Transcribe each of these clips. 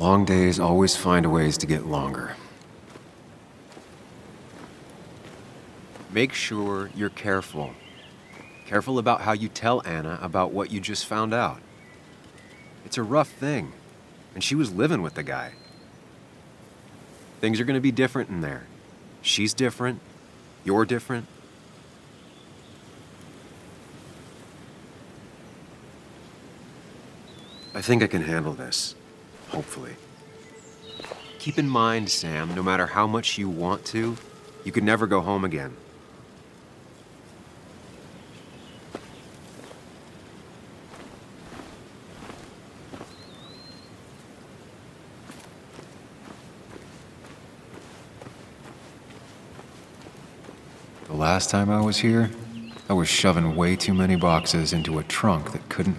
Long days always find ways to get longer. Make sure you're careful. Careful about how you tell Anna about what you just found out. It's a rough thing, and she was living with the guy. Things are going to be different in there. She's different. You're different. I think I can handle this, hopefully. Keep in mind, Sam, no matter how much you want to, you could never go home again. The last time I was here, I was shoving way too many boxes into a trunk that couldn't...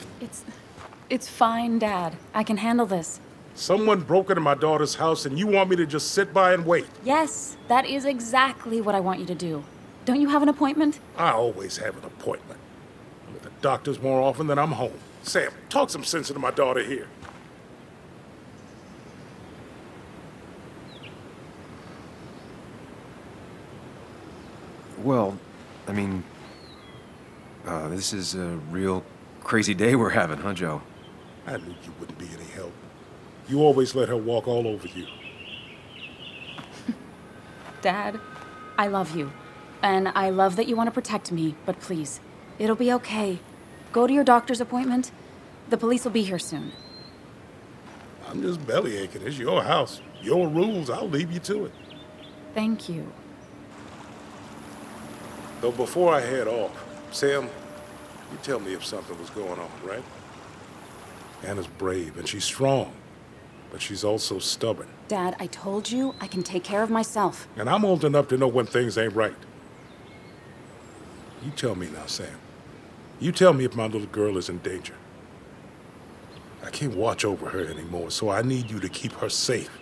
It's fine, Dad. I can handle this. Someone broke into my daughter's house and you want me to just sit by and wait? Yes, that is exactly what I want you to do. Don't you have an appointment? I always have an appointment. I'm at the doctor's more often than I'm home. Sam, talk some sense into my daughter here. Well, I mean, this is a real crazy day we're having, huh, Joe? I knew you wouldn't be any help. You always let her walk all over you. Dad, I love you. And I love that you want to protect me, but please, it'll be okay. Go to your doctor's appointment. The police will be here soon. I'm just belly aching. It's your house. Your rules. I'll leave you to it. Thank you. Though before I head off, Sam, you tell me if something was going on, right? Anna's brave and she's strong, but she's also stubborn. Dad, I told you I can take care of myself. And I'm old enough to know when things ain't right. You tell me now, Sam. You tell me if my little girl is in danger. I can't watch over her anymore, so I need you to keep her safe.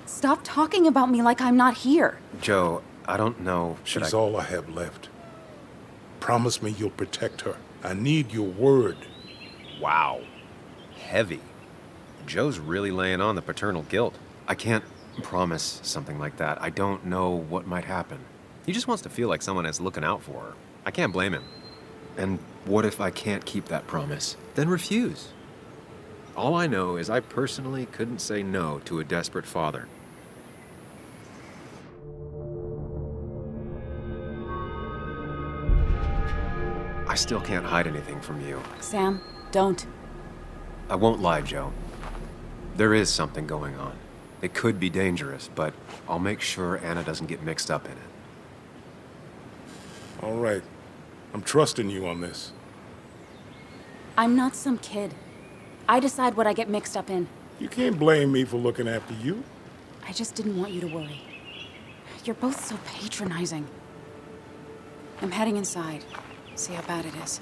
Stop talking about me like I'm not here. Joe, I don't know. She's all I have left. Promise me you'll protect her. I need your word. Wow. Heavy. Joe's really laying on the paternal guilt. I can't promise something like that. I don't know what might happen. He just wants to feel like someone is looking out for her. I can't blame him. And what if I can't keep that promise? Then refuse. All I know is I personally couldn't say no to a desperate father. I still can't hide anything from you. Sam, don't. I won't lie, Joe. There is something going on. It could be dangerous, but I'll make sure Anna doesn't get mixed up in it. All right. I'm trusting you on this. I'm not some kid. I decide what I get mixed up in. You can't blame me for looking after you. I just didn't want you to worry. You're both so patronizing. I'm heading inside. See how bad it is.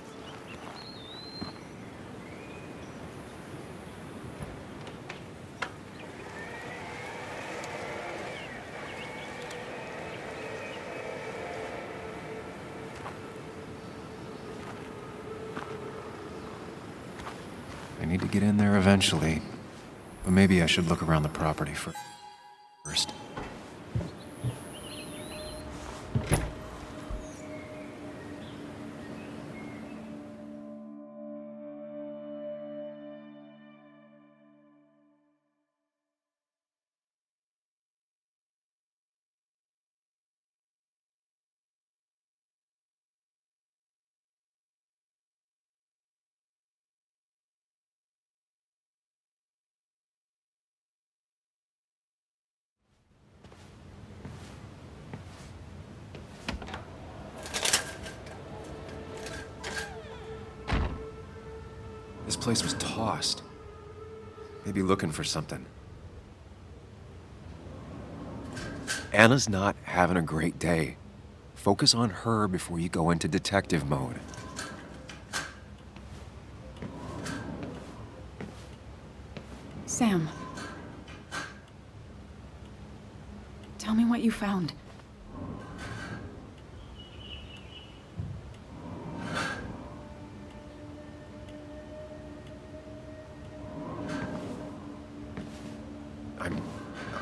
I need to get in there eventually, but maybe I should look around the property first. This place was tossed. Maybe looking for something. Anna's not having a great day. Focus on her before you go into detective mode. Sam. Tell me what you found.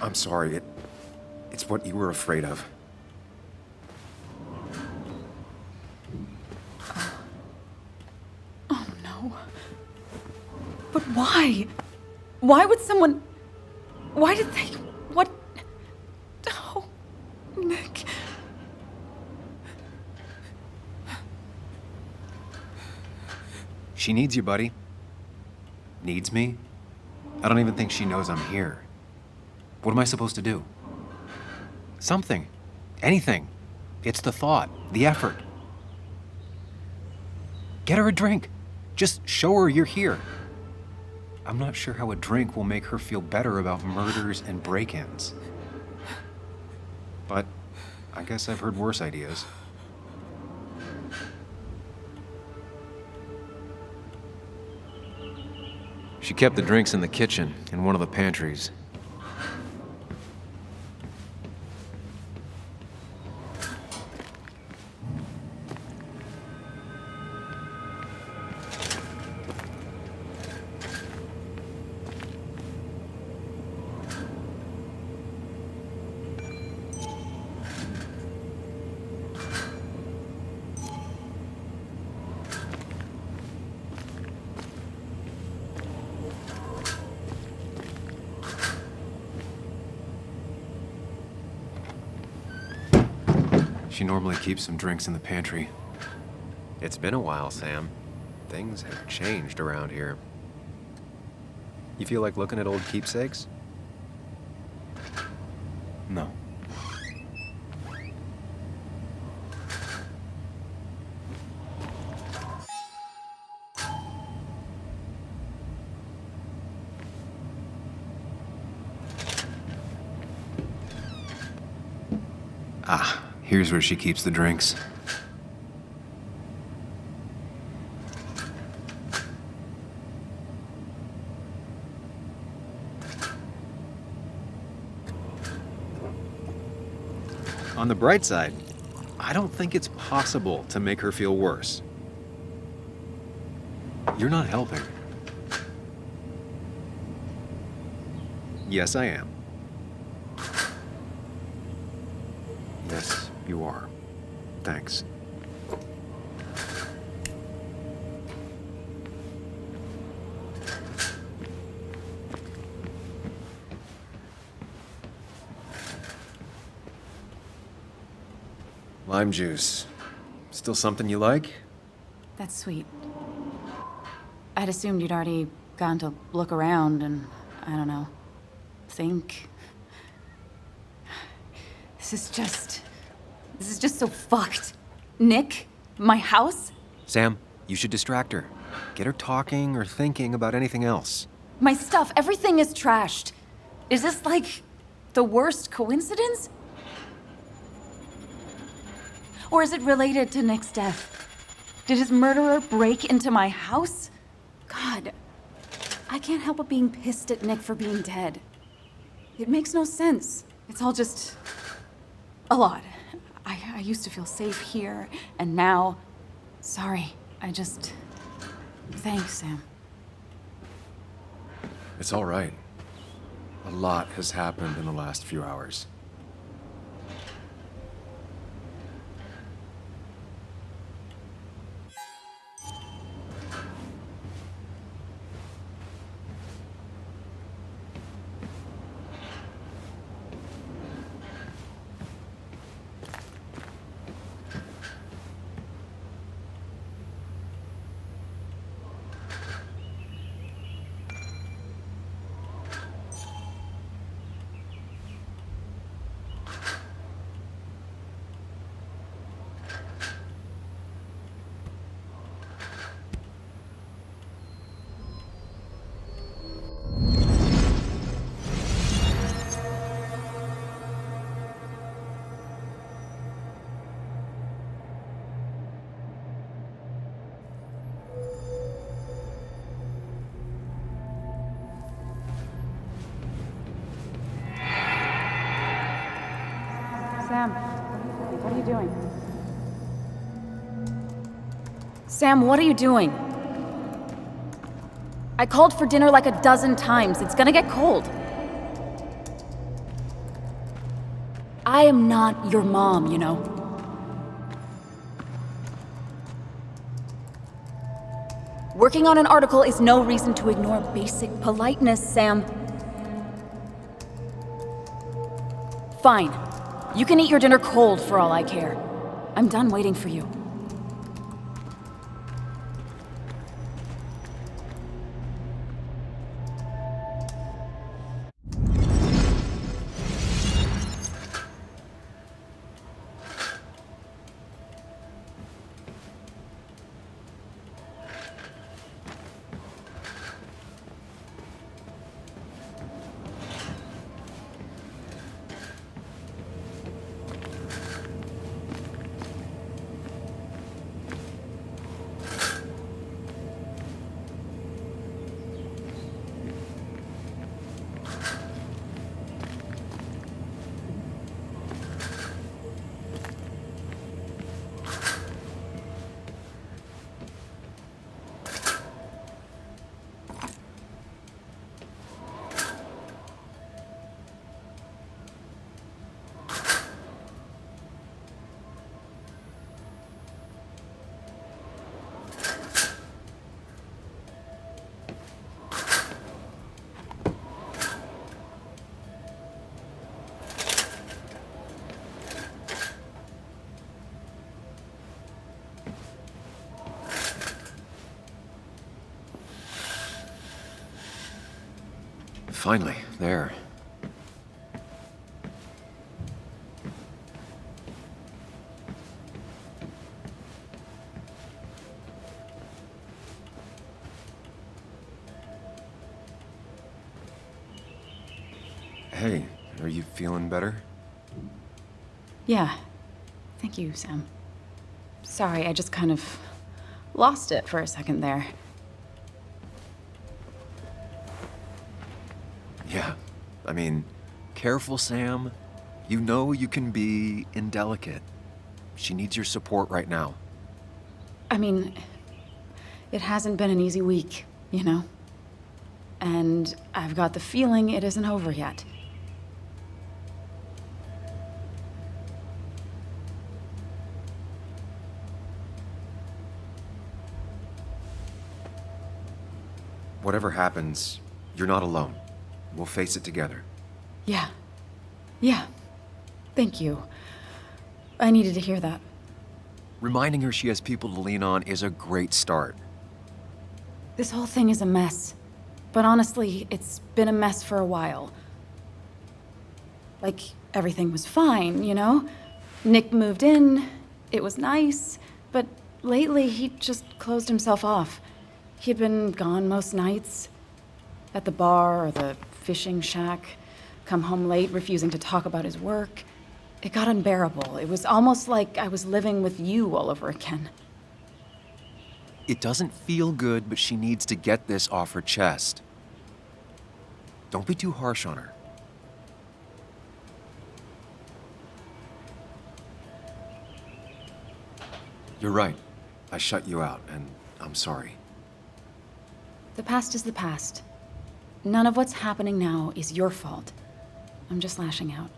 I'm sorry. It's what you were afraid of. Oh no. But why? Why would someone... Why did they... What... Oh, Nick... She needs you, buddy. Needs me? I don't even think she knows I'm here. What am I supposed to do? Something. Anything. It's the thought, the effort. Get her a drink. Just show her you're here. I'm not sure how a drink will make her feel better about murders and break-ins. But I guess I've heard worse ideas. She kept the drinks in the kitchen, in one of the pantries. She normally keeps some drinks in the pantry. It's been a while, Sam. Things have changed around here. You feel like looking at old keepsakes? No. Ah, here's where she keeps the drinks. On the bright side, I don't think it's possible to make her feel worse. You're not helping. Yes, I am. Yes, you are. Thanks. Lime juice. Still something you like? That's sweet. I'd assumed you'd already gone to look around and, I don't know, think. This is just so fucked. Nick? My house? Sam, you should distract her. Get her talking or thinking about anything else. My stuff, everything is trashed. Is this like the worst coincidence? Or is it related to Nick's death? Did his murderer break into my house? God, I can't help but being pissed at Nick for being dead. It makes no sense. It's all just a lot. I used to feel safe here, and now, sorry, thanks, Sam. It's all right. A lot has happened in the last few hours. Sam, what are you doing? Sam, what are you doing? I called for dinner like a dozen times. It's gonna get cold. I am not your mom, you know? Working on an article is no reason to ignore basic politeness, Sam. Fine. You can eat your dinner cold for all I care. I'm done waiting for you. Finally, there. Hey, are you feeling better? Yeah. Thank you, Sam. Sorry, I just kind of lost it for a second there. Yeah. I mean, careful, Sam. You know you can be indelicate. She needs your support right now. I mean, it hasn't been an easy week, you know? And I've got the feeling it isn't over yet. Whatever happens, you're not alone. We'll face it together. Yeah. Yeah. Thank you. I needed to hear that. Reminding her she has people to lean on is a great start. This whole thing is a mess. But honestly, it's been a mess for a while. Like, everything was fine, you know? Nick moved in, it was nice, but lately he just closed himself off. He'd been gone most nights. At the bar or the fishing shack, come home late, refusing to talk about his work. It got unbearable. It was almost like I was living with you all over again. It doesn't feel good, but she needs to get this off her chest. Don't be too harsh on her. You're right. I shut you out, and I'm sorry. The past is the past. None of what's happening now is your fault. I'm just lashing out.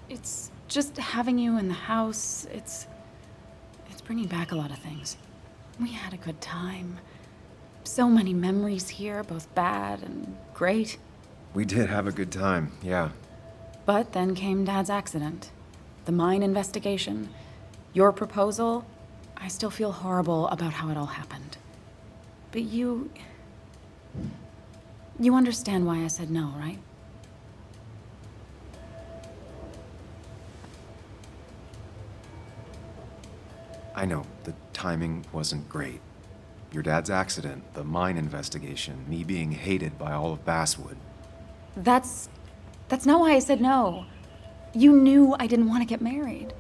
It's just having you in the house, it's bringing back a lot of things. We had a good time. So many memories here, both bad and great. We did have a good time, yeah. But then came Dad's accident. The mine investigation. Your proposal. I still feel horrible about how it all happened. But you understand why I said no, right? I know, the timing wasn't great. Your dad's accident, the mine investigation, me being hated by all of Basswood. That's not why I said no. You knew I didn't want to get married.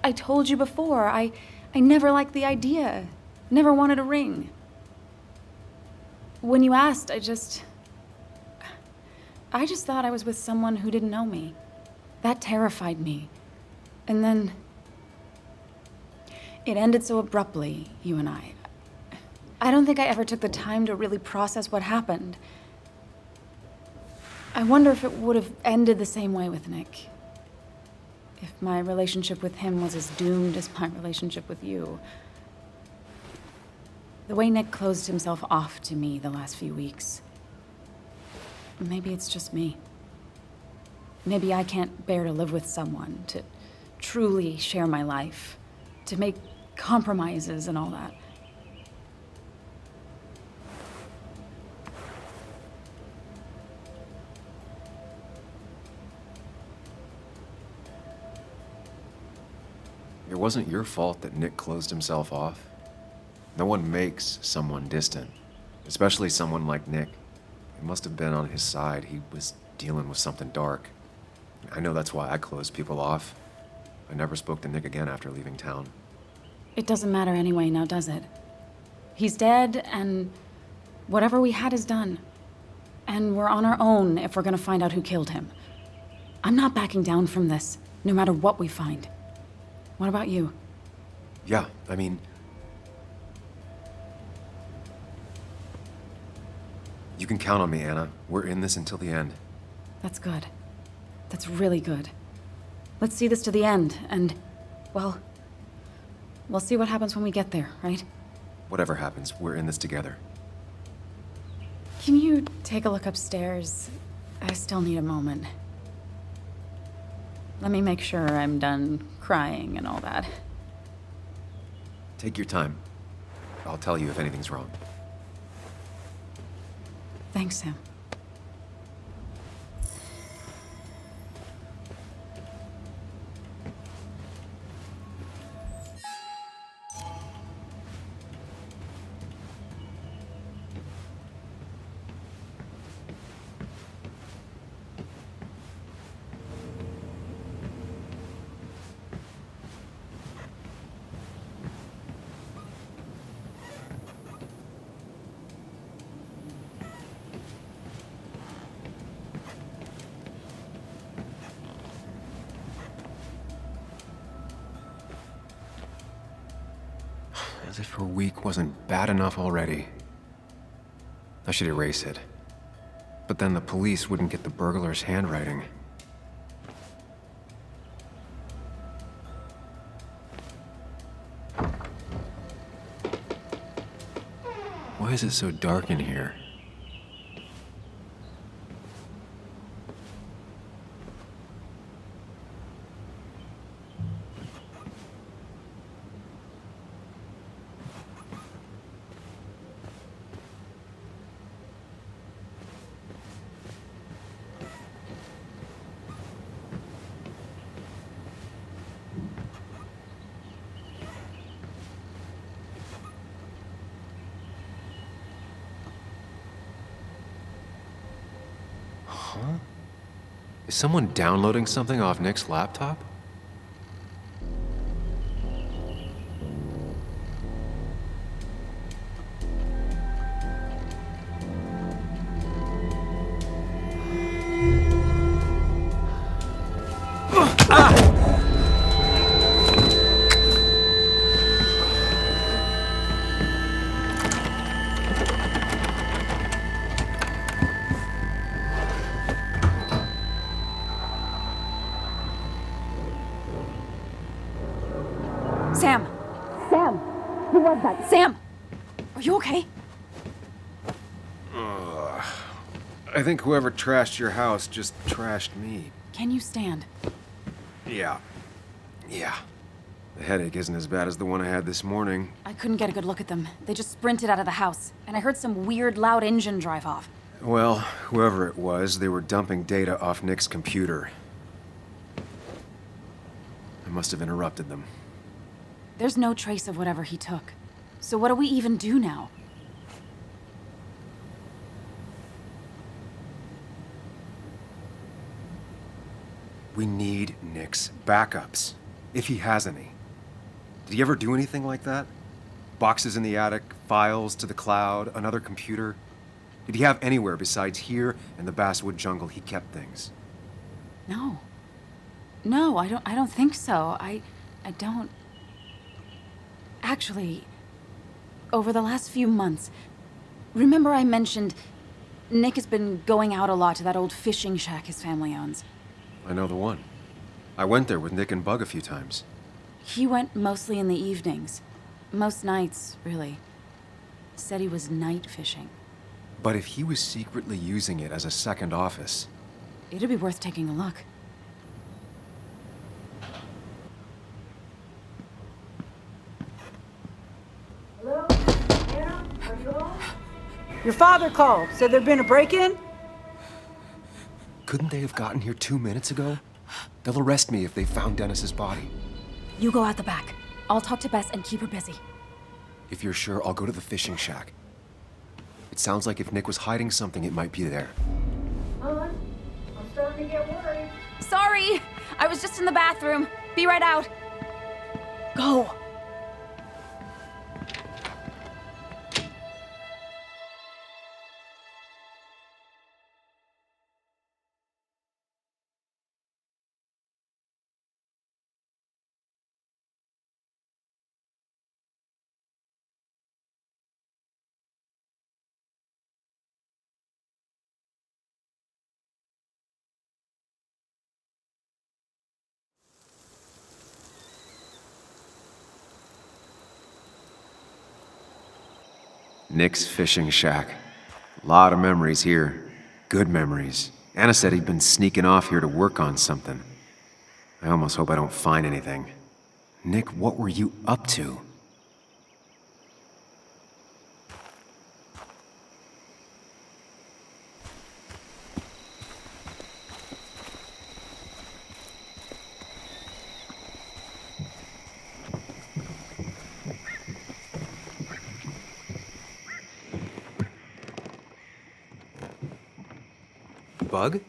I told you before, I never liked the idea. Never wanted a ring. When you asked, I just thought I was with someone who didn't know me. That terrified me. And then it ended so abruptly, you and I. I don't think I ever took the time to really process what happened. I wonder if it would have ended the same way with Nick. if my relationship with him was as doomed as my relationship with you. The way Nick closed himself off to me the last few weeks. Maybe it's just me. Maybe I can't bear to live with someone, to truly share my life, to make compromises and all that. It wasn't your fault that Nick closed himself off. No one makes someone distant, especially someone like Nick. It must have been on his side. He was dealing with something dark. I know that's why I closed people off. I never spoke to Nick again after leaving town. It doesn't matter anyway, now does it? He's dead, and whatever we had is done. And we're on our own if we're gonna find out who killed him. I'm not backing down from this, no matter what we find. What about you? Yeah, I mean... You can count on me, Anna. We're in this until the end. That's good. That's really good. Let's see this to the end, and, well, we'll see what happens when we get there, right? Whatever happens, we're in this together. Can you take a look upstairs? I still need a moment. Let me make sure I'm done crying and all that. Take your time. I'll tell you if anything's wrong. Thanks, Sam. As if her week wasn't bad enough already. I should erase it. But then the police wouldn't get the burglar's handwriting. Why is it so dark in here? Is someone downloading something off Nick's laptop? Sam! Sam! Who was that? Sam! Are you okay? I think whoever trashed your house just trashed me. Can you stand? Yeah. The headache isn't as bad as the one I had this morning. I couldn't get a good look at them. They just sprinted out of the house, and I heard some weird, loud engine drive off. Well, whoever it was, they were dumping data off Nick's computer. I must have interrupted them. There's no trace of whatever he took. So what do we even do now? We need Nick's backups, if he has any. Did he ever do anything like that? Boxes in the attic, files to the cloud, another computer? Did he have anywhere besides here and the Basswood jungle he kept things? No. No, I don't think so. I don't... Actually, over the last few months, remember I mentioned Nick has been going out a lot to that old fishing shack his family owns? I know the one. I went there with Nick and Bug a few times. He went mostly in the evenings. Most nights, really. Said he was night fishing. But if he was secretly using it as a second office... It'd be worth taking a look. Hello? Anna? Are you home? Your father called. Said there'd been a break-in? Couldn't they have gotten here 2 minutes ago? They'll arrest me if they found Dennis's body. You go out the back. I'll talk to Bess and keep her busy. If you're sure, I'll go to the fishing shack. It sounds like if Nick was hiding something, it might be there. Hon, I'm starting to get worried. Sorry! I was just in the bathroom. Be right out. Go! Nick's fishing shack. Lot of memories here. Good memories. Anna said he'd been sneaking off here to work on something. I almost hope I don't find anything. Nick, what were you up to? Bug?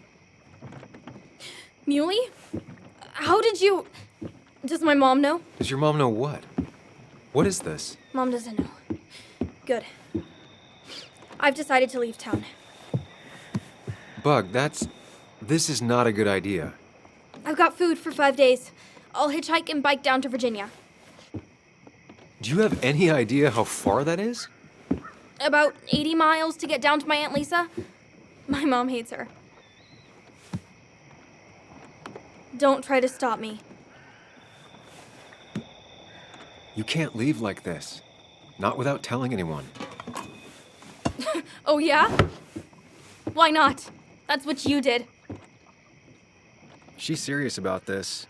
Muley? How did you... Does my mom know? Does your mom know what? What is this? Mom doesn't know. Good. I've decided to leave town. Bug, this is not a good idea. I've got food for 5 days. I'll hitchhike and bike down to Virginia. Do you have any idea how far that is? About 80 miles to get down to my Aunt Lisa. My mom hates her. Don't try to stop me. You can't leave like this. Not without telling anyone. Oh, yeah? Why not? That's what you did. She's serious about this.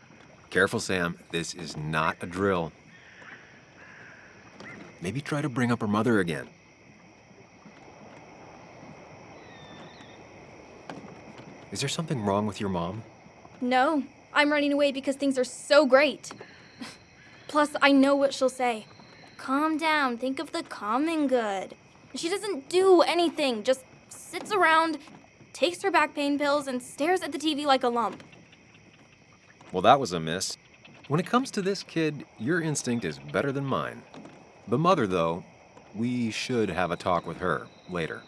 Careful, Sam. This is not a drill. Maybe try to bring up her mother again. Is there something wrong with your mom? No, I'm running away because things are so great. Plus, I know what she'll say. Calm down, think of the common good. She doesn't do anything, just sits around, takes her back pain pills, and stares at the TV like a lump. Well, that was a miss. When it comes to this kid, your instinct is better than mine. The mother, though, we should have a talk with her later.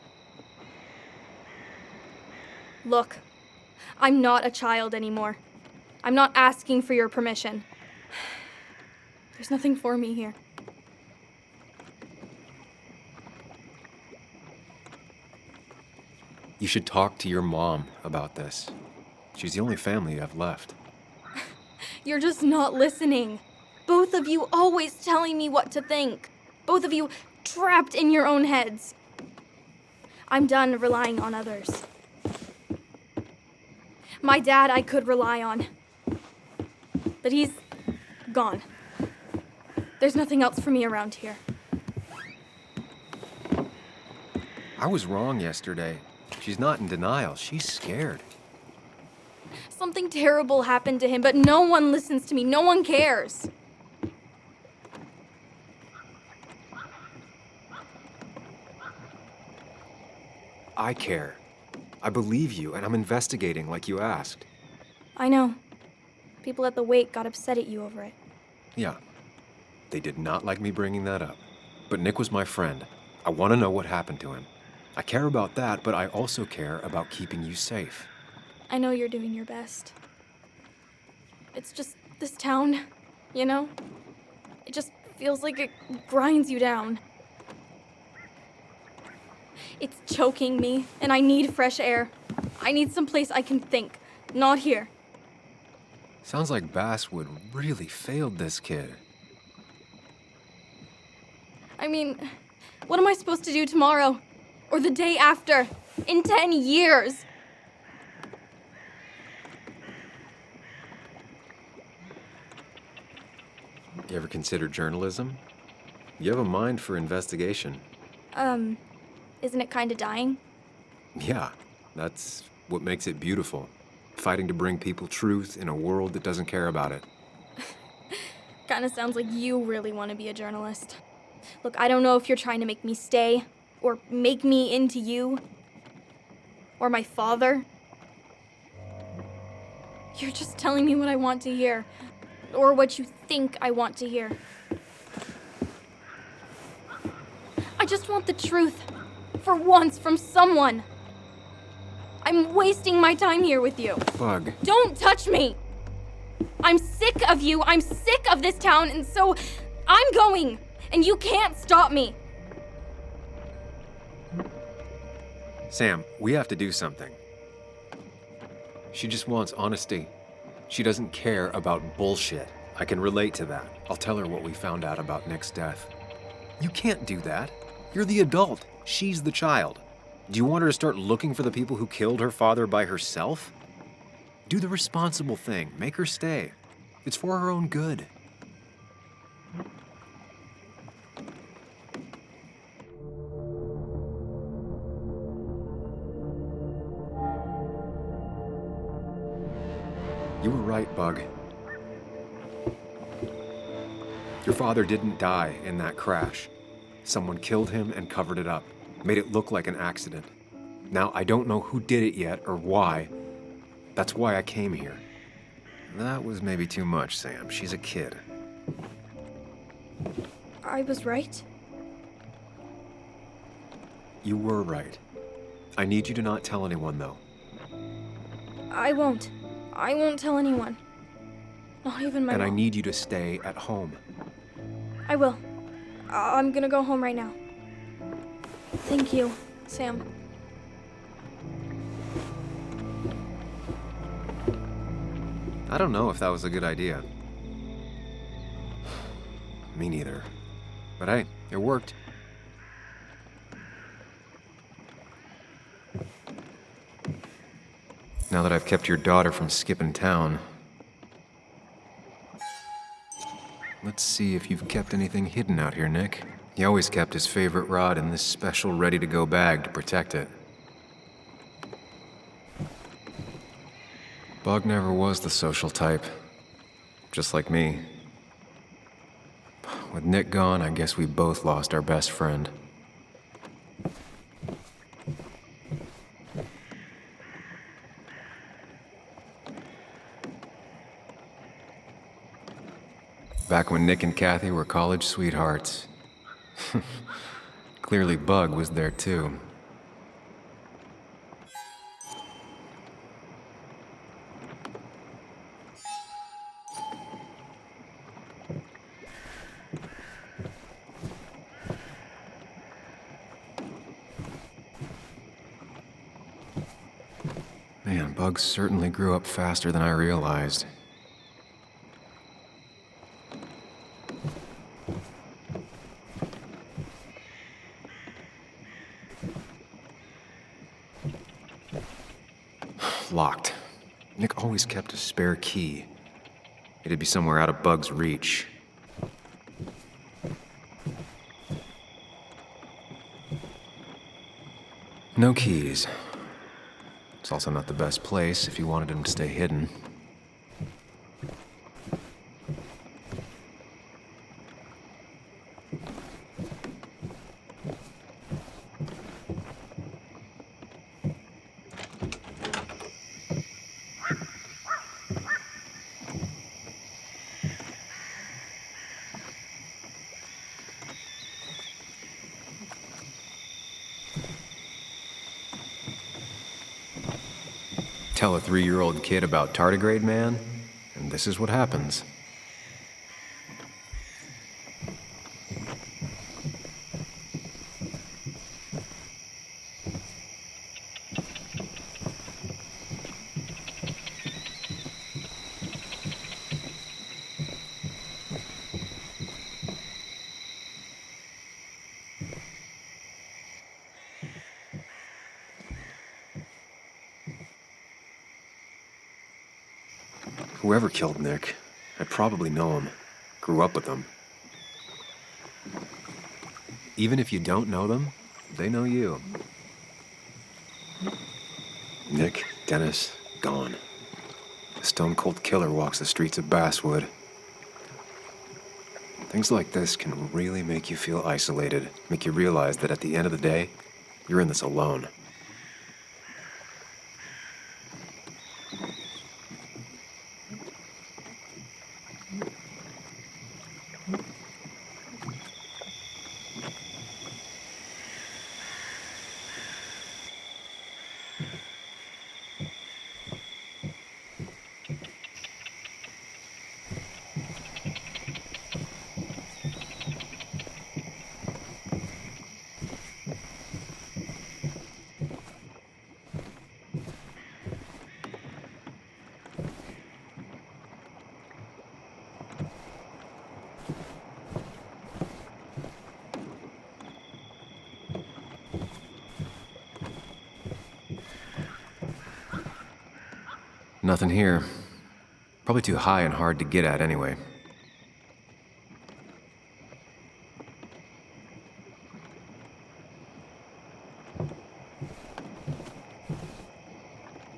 Look, I'm not a child anymore. I'm not asking for your permission. There's nothing for me here. You should talk to your mom about this. She's the only family you have left. You're just not listening. Both of you always telling me what to think. Both of you trapped in your own heads. I'm done relying on others. My dad I could rely on. But he's gone. There's nothing else for me around here. I was wrong yesterday. She's not in denial. She's scared. Something terrible happened to him, but no one listens to me. No one cares. I care. I believe you, and I'm investigating like you asked. I know. People at the wake got upset at you over it. Yeah. They did not like me bringing that up. But Nick was my friend. I want to know what happened to him. I care about that, but I also care about keeping you safe. I know you're doing your best. It's just this town, you know? It just feels like it grinds you down. It's choking me, and I need fresh air. I need someplace I can think, not here. Sounds like Basswood really failed this kid. I mean, what am I supposed to do tomorrow? Or the day after? In 10 years? You ever consider journalism? You have a mind for investigation. Isn't it kinda dying? Yeah, that's what makes it beautiful. Fighting to bring people truth in a world that doesn't care about it. Kinda sounds like you really want to be a journalist. Look, I don't know if you're trying to make me stay, or make me into you, or my father. You're just telling me what I want to hear, or what you think I want to hear. I just want the truth, for once, from someone. I'm wasting my time here with you. Bug. Don't touch me! I'm sick of you, I'm sick of this town, and so I'm going, and you can't stop me. Sam, we have to do something. She just wants honesty. She doesn't care about bullshit. I can relate to that. I'll tell her what we found out about Nick's death. You can't do that. You're the adult. She's the child. Do you want her to start looking for the people who killed her father by herself? Do the responsible thing. Make her stay. It's for her own good. You were right, Bug. Your father didn't die in that crash. Someone killed him and covered it up, made it look like an accident. Now, I don't know who did it yet or why. That's why I came here. That was maybe too much, Sam. She's a kid. I was right? You were right. I need you to not tell anyone, though. I won't. I won't tell anyone. Not even my And I mom. need you to stay at home. I will. I'm gonna go home right now. Thank you, Sam. I don't know if that was a good idea. Me neither. But hey, it worked. Now that I've kept your daughter from skipping town, let's see if you've kept anything hidden out here, Nick. He always kept his favorite rod in this special ready-to-go bag to protect it. Bug never was the social type. Just like me. With Nick gone, I guess we both lost our best friend. Back when Nick and Kathy were college sweethearts. Clearly Bug was there too. Man, Bug certainly grew up faster than I realized. Locked. Nick always kept a spare key. It'd be somewhere out of Bug's reach. No keys. It's also not the best place if you wanted him to stay hidden. Tell a 3-year-old kid about tardigrade man, and this is what happens. Whoever killed Nick, I probably know him. Grew up with them. Even if you don't know them, they know you. Nick, Dennis, gone. A stone-cold killer walks the streets of Basswood. Things like this can really make you feel isolated, make you realize that at the end of the day, you're in this alone. Nothing here. Probably too high and hard to get at anyway.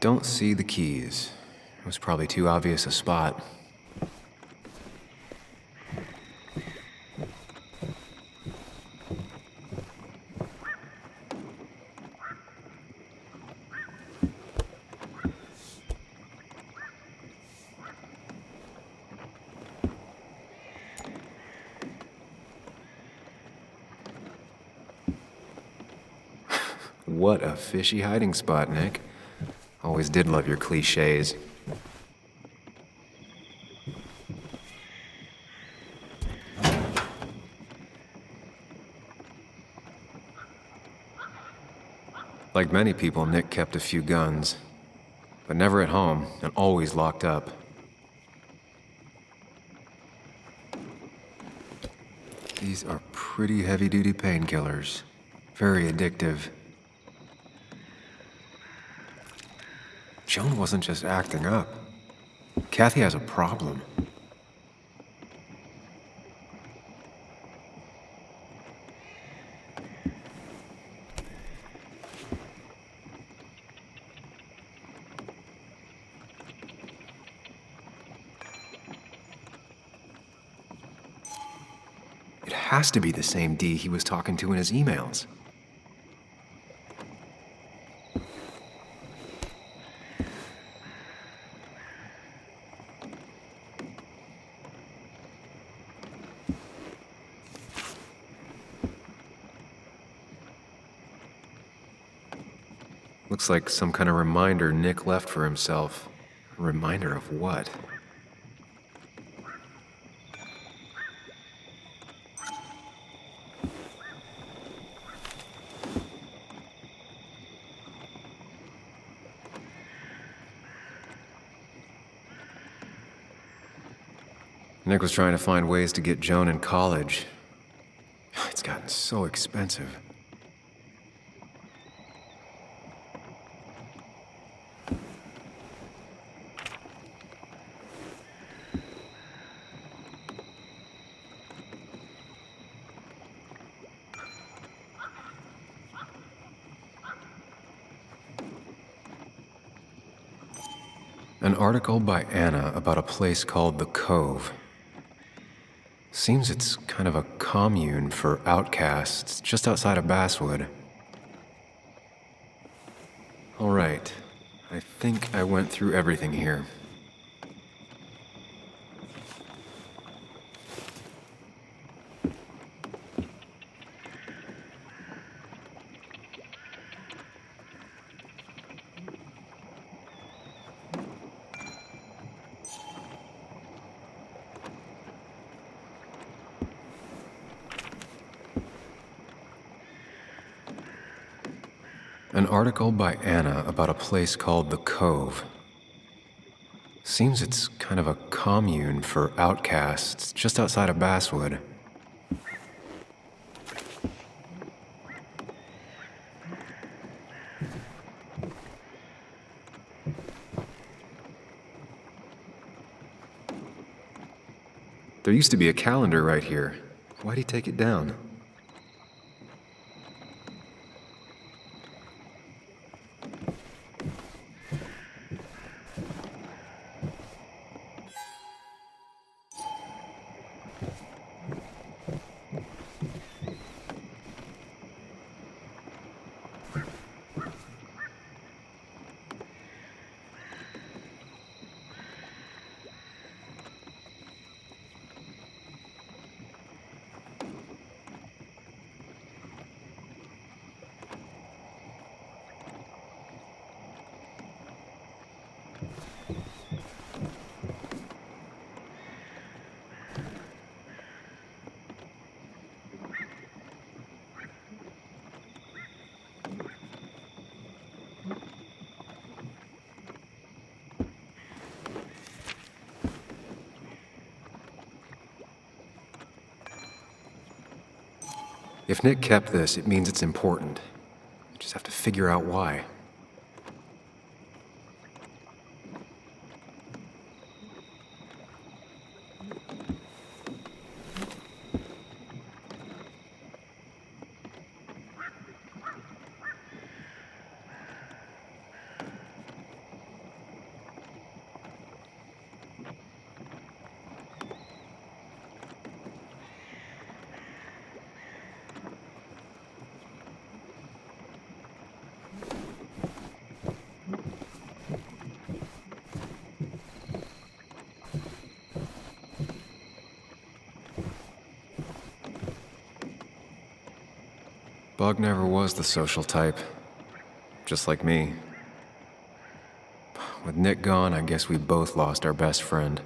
Don't see the keys. It was probably too obvious a spot. What a fishy hiding spot, Nick. Always did love your cliches. Like many people, Nick kept a few guns, but never at home and always locked up. These are pretty heavy-duty painkillers. Very addictive. Joan wasn't just acting up. Kathy has a problem. It has to be the same D he was talking to in his emails. Looks like some kind of reminder Nick left for himself. A reminder of what? Nick was trying to find ways to get Joan in college. It's gotten so expensive. An article by Anna about a place called the Cove. Seems it's kind of a commune for outcasts just outside of Basswood. All right, I think I went through everything here. An article by Anna about a place called the Cove. Seems it's kind of a commune for outcasts just outside of Basswood. There used to be a calendar right here. Why'd he take it down? If Nick kept this, it means it's important. Just have to figure out why. Bug never was the social type. Just like me. With Nick gone, I guess we both lost our best friend.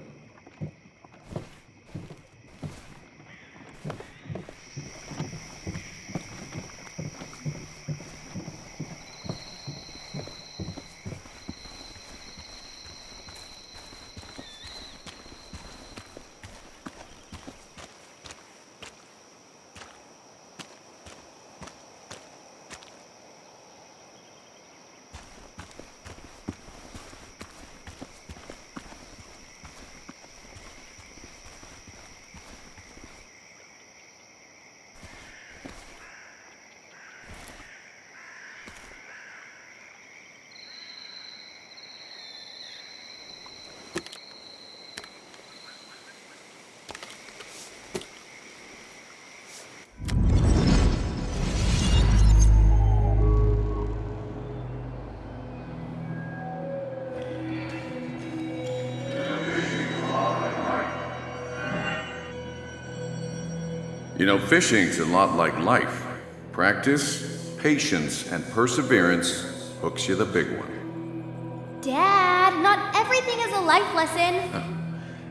You know, fishing's a lot like life. Practice, patience, and perseverance hooks you the big one. Dad, not everything is a life lesson.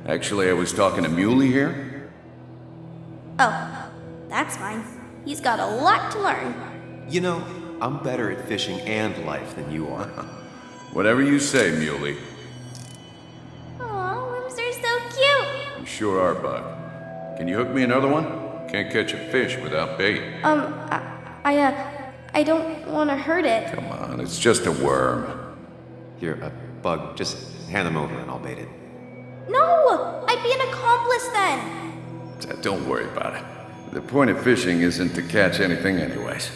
Actually, I was talking to Muley here. Oh, that's fine. He's got a lot to learn. You know, I'm better at fishing and life than you are. Whatever you say, Muley. Aw, worms are so cute. You sure are, Bug. Can you hook me another one? Can't catch a fish without bait. I don't want to hurt it. Come on, it's just a worm. Here, Bug, just hand them over and I'll bait it. No! I'd be an accomplice then. Don't worry about it. The point of fishing isn't to catch anything anyways.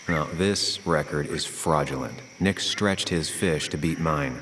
Now, this record is fraudulent. Nick stretched his fish to beat mine.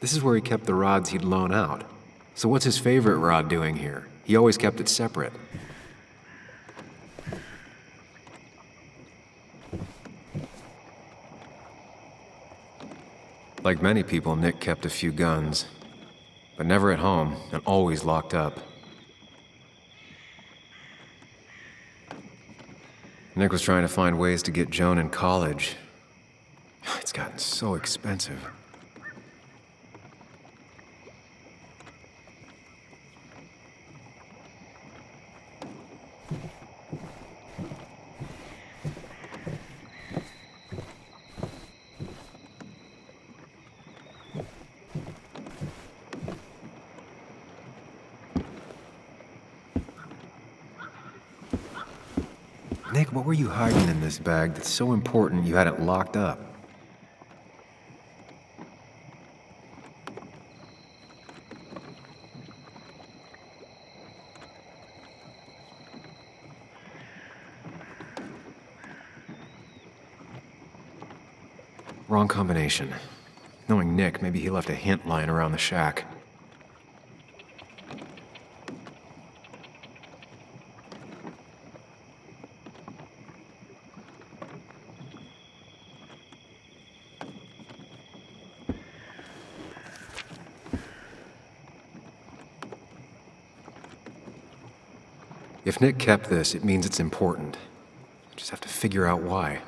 This is where he kept the rods he'd loan out. So what's his favorite rod doing here? He always kept it separate. Like many people, Nick kept a few guns, but never at home and always locked up. Nick was trying to find ways to get Joan in college. It's gotten so expensive. Nick, what were you hiding in this bag that's so important you had it locked up? Wrong combination. Knowing Nick, maybe he left a hint lying around the shack. If Nick kept this, it means it's important. I just have to figure out why.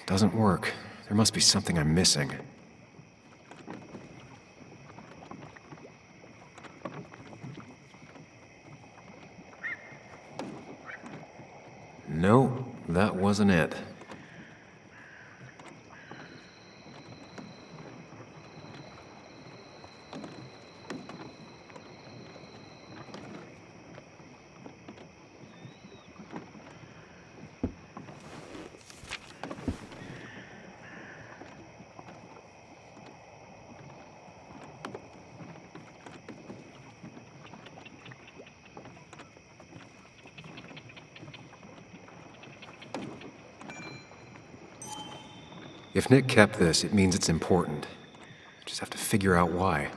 Doesn't work. There must be something I'm missing. No, that wasn't it. If Nick kept this, it means it's important. Just have to figure out why.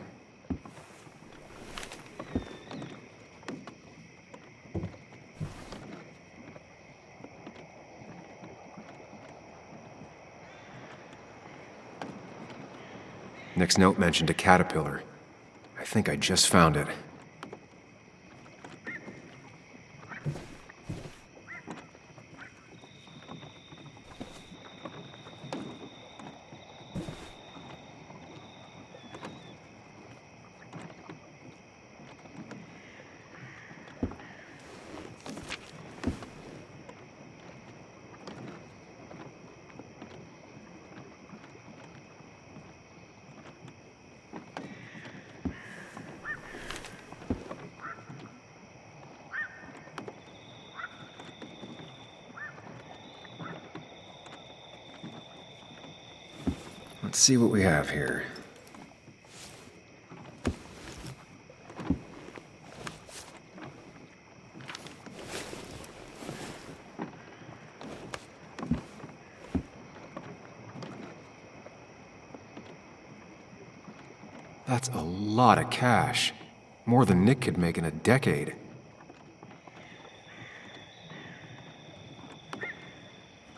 Nick's note mentioned a caterpillar. I think I just found it. Let's see what we have here. That's a lot of cash. More than Nick could make in a decade.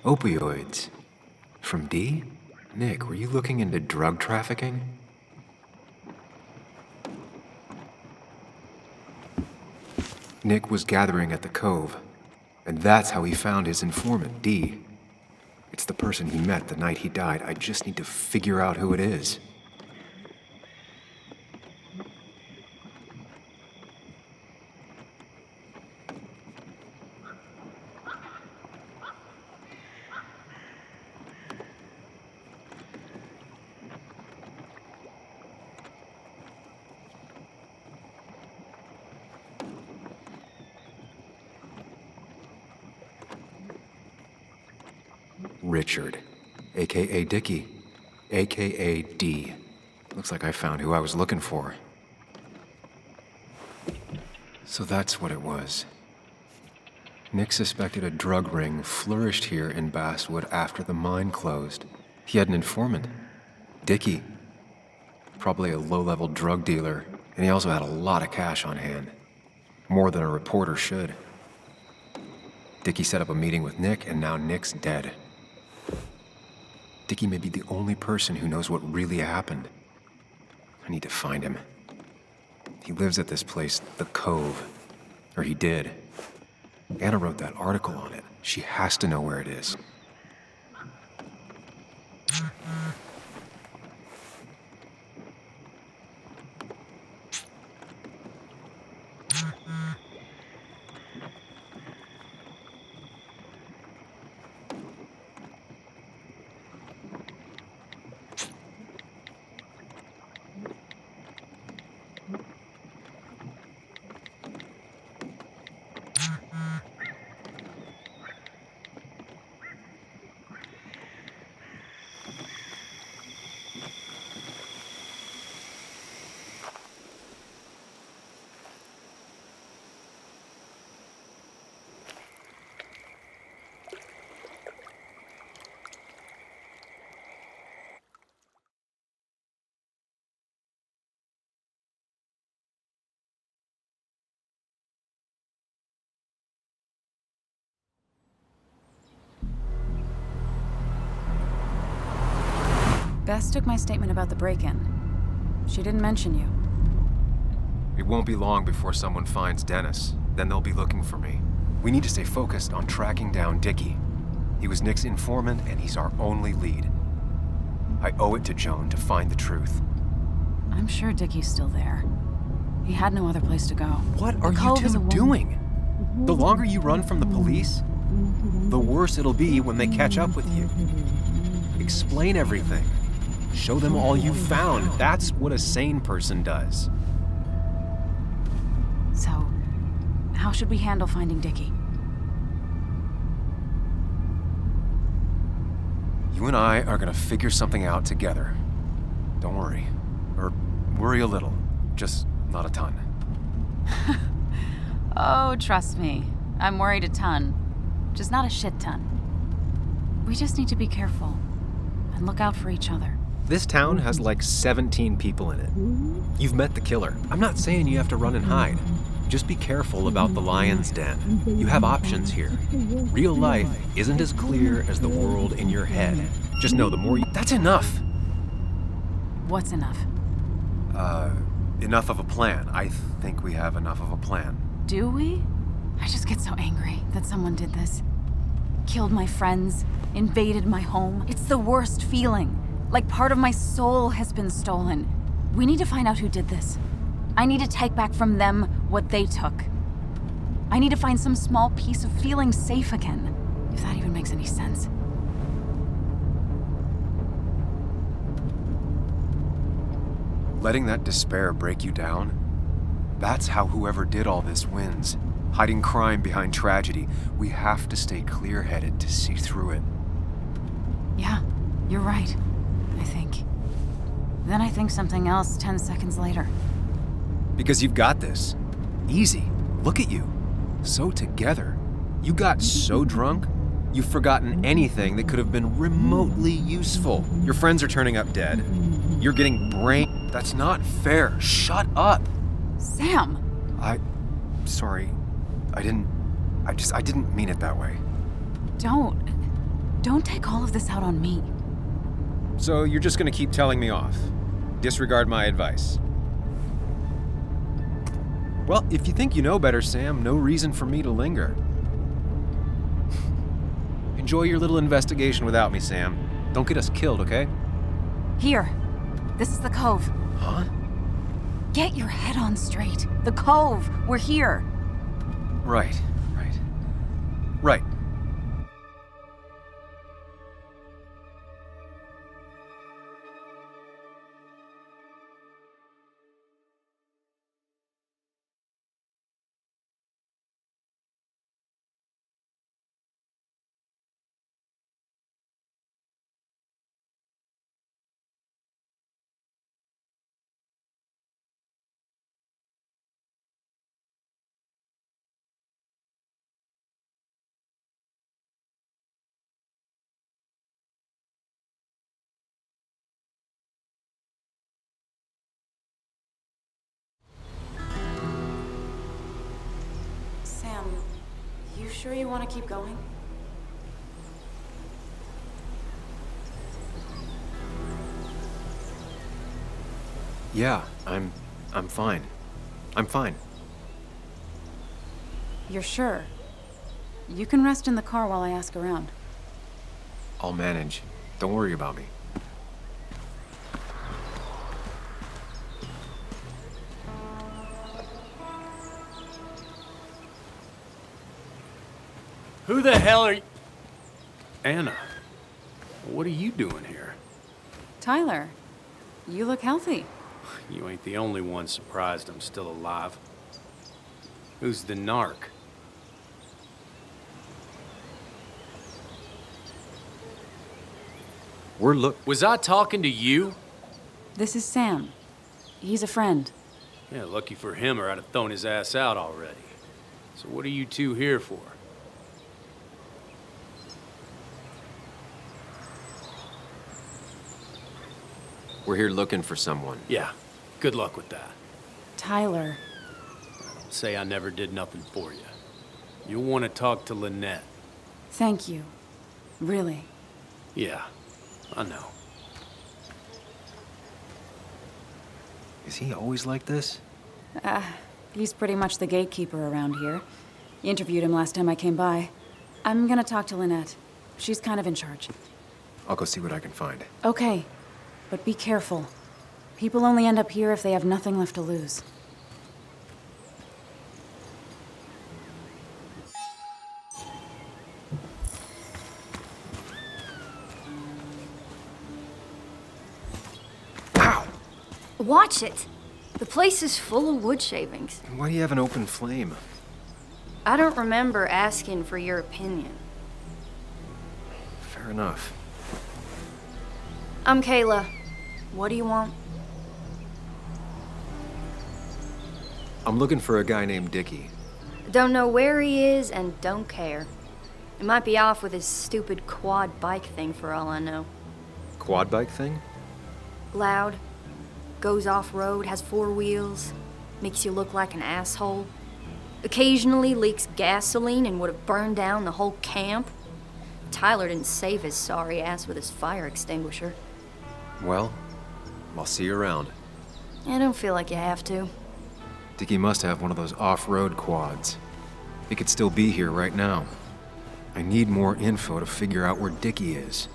Opioids. From D? Nick, were you looking into drug trafficking? Nick was gathering at the Cove, and that's how he found his informant, D. It's the person he met the night he died. I just need to figure out who it is. Richard, aka Dickie, aka D. Looks like I found who I was looking for. So that's what it was. Nick suspected a drug ring flourished here in Basswood after the mine closed. He had an informant, Dickie. Probably a low-level drug dealer, and he also had a lot of cash on hand. More than a reporter should. Dickie set up a meeting with Nick, and now Nick's dead. Dickie may be the only person who knows what really happened. I need to find him. He lives at this place, The Cove. Or he did. Anna wrote that article on it. She has to know where it is. Bess took my statement about the break-in. She didn't mention you. It won't be long before someone finds Dennis. Then they'll be looking for me. We need to stay focused on tracking down Dickie. He was Nick's informant, and he's our only lead. I owe it to Joan to find the truth. I'm sure Dickie's still there. He had no other place to go. What The are you Cove is a two woman. doing? The longer you run from the police, the worse it'll be when they catch up with you. Explain everything. Show them all you found. That's what a sane person does. So, how should we handle finding Dickie? You and I are gonna figure something out together. Don't worry. Or worry a little. Just not a ton. Oh, trust me. I'm worried a ton. Just not a shit ton. We just need to be careful and look out for each other. This town has like 17 people in it. You've met the killer. I'm not saying you have to run and hide. Just be careful about the lion's den. You have options here. Real life isn't as clear as the world in your head. Just know the more you... That's enough! What's enough? Enough of a plan. I think we have enough of a plan. Do we? I just get so angry that someone did this. Killed my friends, invaded my home. It's the worst feeling. Like part of my soul has been stolen. We need to find out who did this. I need to take back from them what they took. I need to find some small piece of feeling safe again, if that even makes any sense. Letting that despair break you down? That's how whoever did all this wins. Hiding crime behind tragedy. We have to stay clear-headed to see through it. Yeah, you're right, I think. Then I think something else 10 seconds later. Because you've got this. Easy. Look at you. So together. You got so drunk, you've forgotten anything that could have been remotely useful. Your friends are turning up dead. You're getting brain... That's not fair. Shut up. Sam! Sorry. I didn't mean it that way. Don't take all of this out on me. So you're just gonna keep telling me off? Disregard my advice? Well, if you think you know better, Sam, no reason for me to linger. Enjoy your little investigation without me, Sam. Don't get us killed, okay? Here. This is the Cove. Huh? Get your head on straight. The Cove. We're here. Right. Right. sure you want to keep going? Yeah, I'm fine. I'm fine. You're sure? You can rest in the car while I ask around. I'll manage. Don't worry about me. Who the hell are you? Anna, what are you doing here? Tyler, you look healthy. You ain't the only one surprised I'm still alive. Who's the narc? Was I talking to you? This is Sam. He's a friend. Yeah, lucky for him or I'd have thrown his ass out already. So what are you two here for? We're here looking for someone. Yeah, good luck with that. Tyler. Don't say I never did nothing for you. You'll want to talk to Lynette. Thank you. Really. Yeah, I know. Is he always like this? He's pretty much the gatekeeper around here. Interviewed him last time I came by. I'm gonna talk to Lynette. She's kind of in charge. I'll go see what I can find. Okay, but be careful. People only end up here if they have nothing left to lose. Watch it! The place is full of wood shavings. Why do you have an open flame? I don't remember asking for your opinion. Fair enough. I'm Kayla. What do you want? I'm looking for a guy named Dickie. Don't know where he is and don't care. He might be off with his stupid quad bike thing for all I know. Quad bike thing? Loud. Goes off-road, has 4 wheels, makes you look like an asshole. Occasionally leaks gasoline and would have burned down the whole camp. Tyler didn't save his sorry ass with his fire extinguisher. Well, I'll see you around. I don't feel like you have to. Dickie must have one of those off-road quads. He could still be here right now. I need more info to figure out where Dickie is.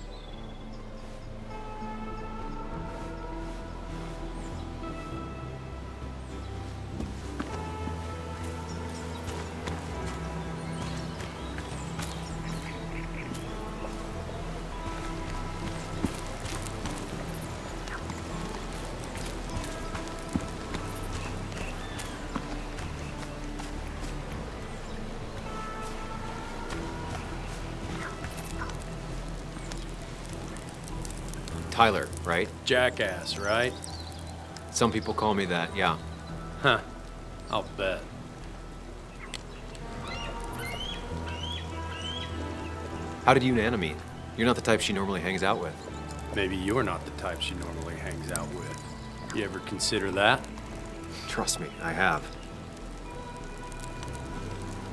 Tyler, right? Jackass, right? Some people call me that, yeah. Huh. I'll bet. How did you and Anna meet? You're not the type she normally hangs out with. Maybe you're not the type she normally hangs out with. You ever consider that? Trust me, I have.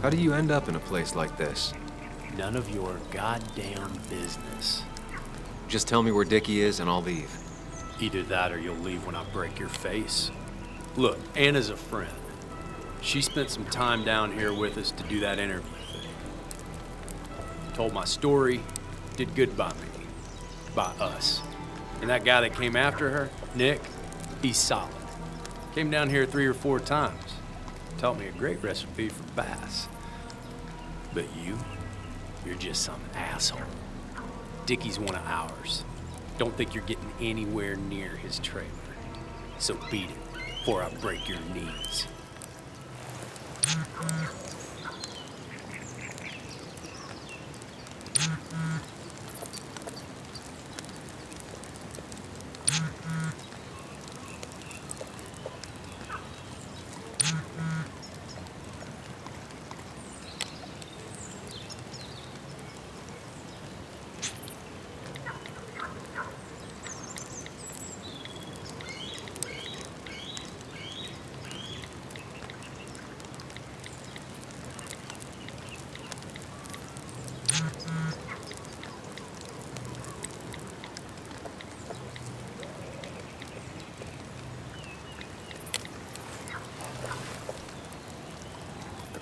How do you end up in a place like this? None of your goddamn business. Just tell me where Dickie is and I'll leave. Either that or you'll leave when I break your face. Look, Anna's a friend. She spent some time down here with us to do that interview thing. Told my story, did good by me. By us. And that guy that came after her, Nick, he's solid. Came down here 3 or 4 times. Taught me a great recipe for bass. But you're just some asshole. Dickie's one of ours. Don't think you're getting anywhere near his trailer. So beat it before I break your knees.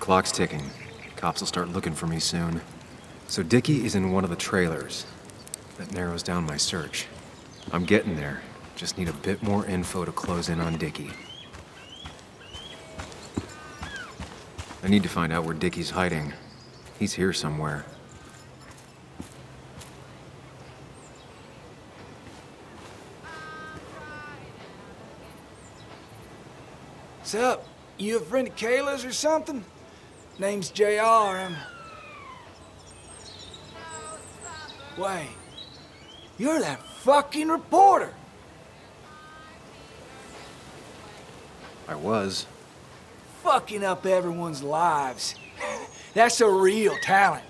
Clock's ticking. Cops will start looking for me soon. So Dickie is in one of the trailers. That narrows down my search. I'm getting there. Just need a bit more info to close in on Dickie. I need to find out where Dickie's hiding. He's here somewhere. What's up? You a friend of Kayla's or something? Name's JR. Wait. You're that fucking reporter! I was. Fucking up everyone's lives. That's a real talent.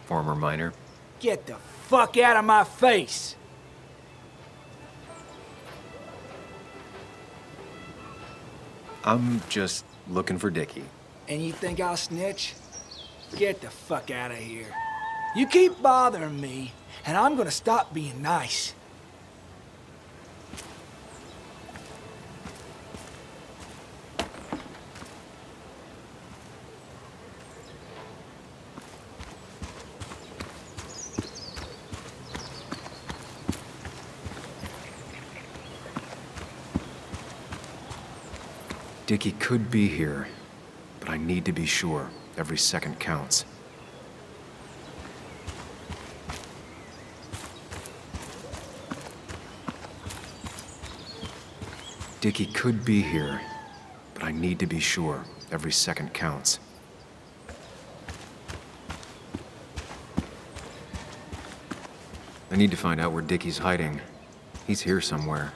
Former miner. Get the fuck out of my face! I'm just looking for Dickie. And you think I'll snitch? Get the fuck out of here. You keep bothering me, and I'm gonna stop being nice. Dickie could be here, but I need to be sure. Every second counts. Dickie could be here, but I need to be sure. Every second counts. I need to find out where Dickie's hiding. He's here somewhere.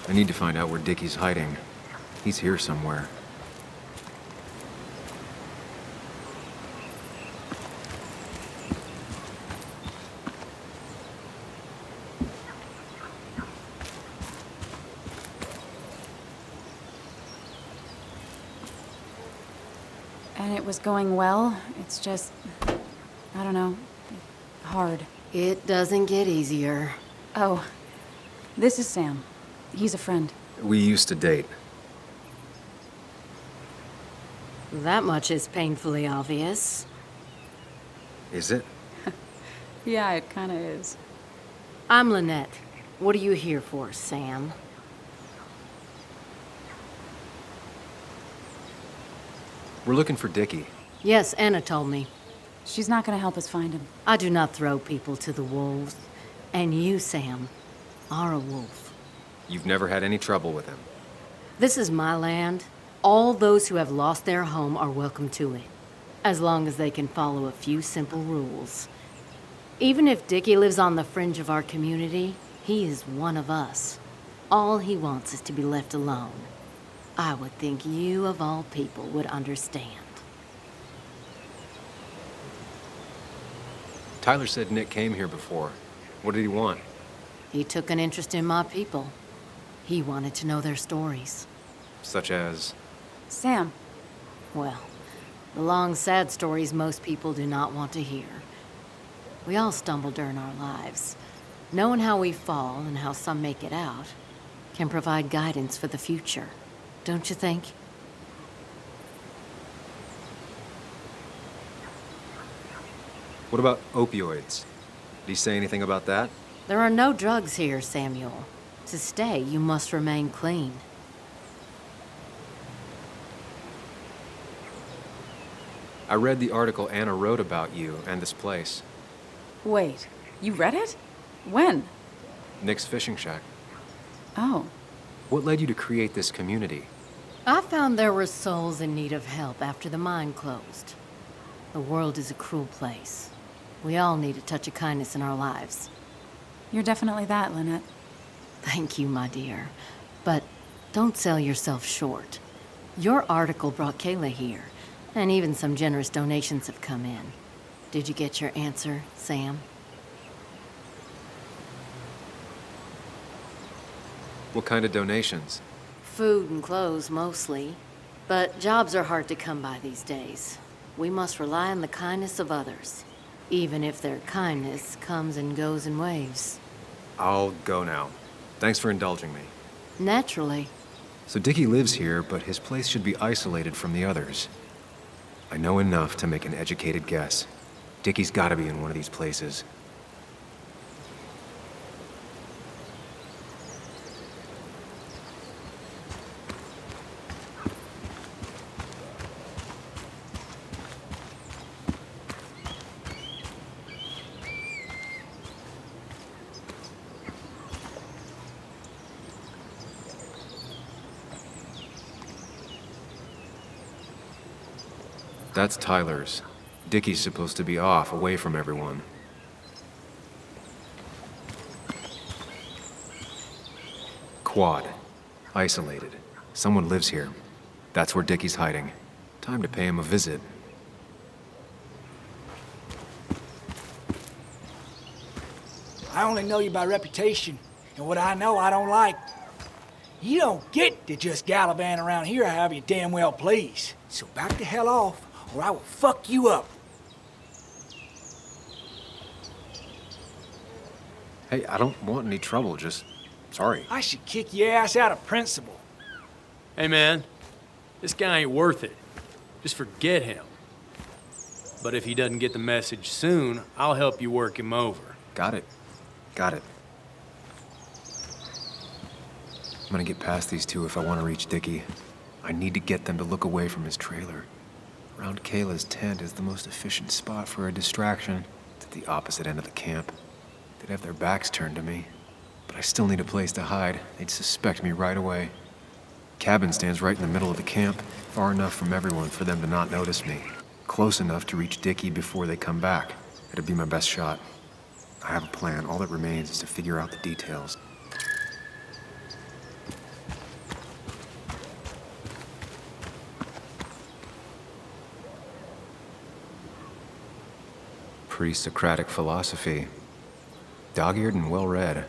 I need to find out where Dickie's hiding. He's here somewhere. And it was going well. It's just, I don't know, hard. It doesn't get easier. Oh, this is Sam. He's a friend. We used to date. That much is painfully obvious. Is it? Yeah, it kinda is. I'm Lynette. What are you here for, Sam? We're looking for Dickie. Yes, Anna told me. She's not gonna help us find him. I do not throw people to the wolves. And you, Sam, are a wolf. You've never had any trouble with him. This is my land. All those who have lost their home are welcome to it, as long as they can follow a few simple rules. Even if Dickie lives on the fringe of our community, he is one of us. All he wants is to be left alone. I would think you, of all people, would understand. Tyler said Nick came here before. What did he want? He took an interest in my people. He wanted to know their stories. Such as? Sam. Well, the long, sad stories most people do not want to hear. We all stumble during our lives. Knowing how we fall and how some make it out can provide guidance for the future, don't you think? What about opioids? Did he say anything about that? There are no drugs here, Samuel. To stay, you must remain clean. I read the article Anna wrote about you and this place. Wait, you read it? When? Nick's fishing shack. Oh. What led you to create this community? I found there were souls in need of help after the mine closed. The world is a cruel place. We all need a touch of kindness in our lives. You're definitely that, Lynette. Thank you, my dear. But don't sell yourself short. Your article brought Kayla here, and even some generous donations have come in. Did you get your answer, Sam? What kind of donations? Food and clothes, mostly. But jobs are hard to come by these days. We must rely on the kindness of others, even if their kindness comes and goes in waves. I'll go now. Thanks for indulging me. Naturally. So Dickie lives here, but his place should be isolated from the others. I know enough to make an educated guess. Dickie's gotta be in one of these places. That's Tyler's. Dickie's supposed to be off, away from everyone. Quad. Isolated. Someone lives here. That's where Dickie's hiding. Time to pay him a visit. I only know you by reputation, and what I know I don't like. You don't get to just gallivant around here however you damn well please. So back the hell off, or I will fuck you up. Hey, I don't want any trouble, just... sorry. I should kick your ass out of principle. Hey, man. This guy ain't worth it. Just forget him. But if he doesn't get the message soon, I'll help you work him over. Got it. Got it. I'm gonna get past these two if I want to reach Dickie. I need to get them to look away from his trailer. Around Kayla's tent is the most efficient spot for a distraction. It's at the opposite end of the camp. They'd have their backs turned to me. But I still need a place to hide. They'd suspect me right away. Cabin stands right in the middle of the camp, far enough from everyone for them to not notice me. Close enough to reach Dickie before they come back. It'd be my best shot. I have a plan. All that remains is to figure out the details. Pre-Socratic philosophy. Dog-eared and well-read.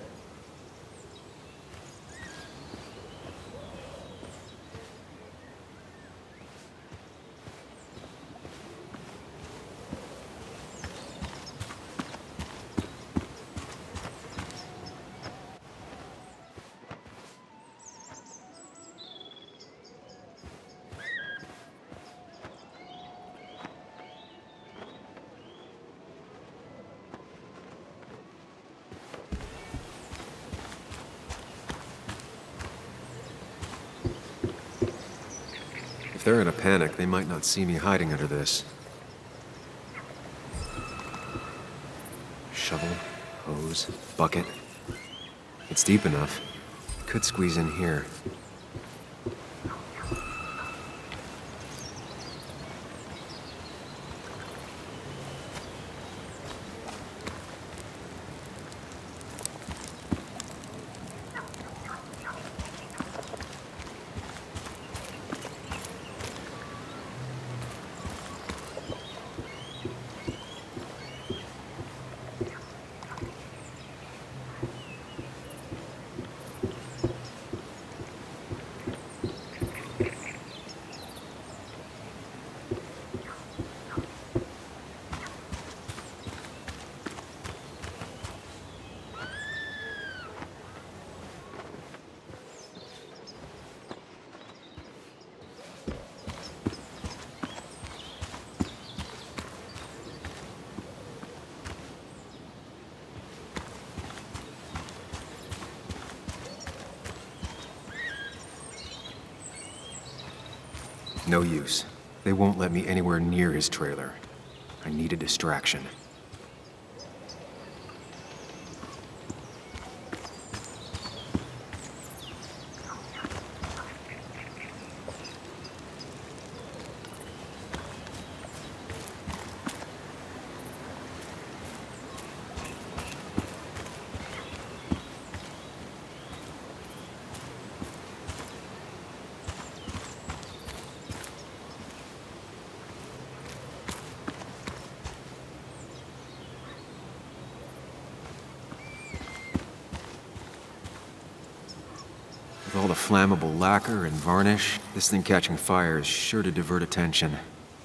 If they're in a panic, they might not see me hiding under this. Shovel, hose, bucket. It's deep enough. Could squeeze in here. No use. They won't let me anywhere near his trailer. I need a distraction. all the flammable lacquer and varnish, this thing catching fire is sure to divert attention.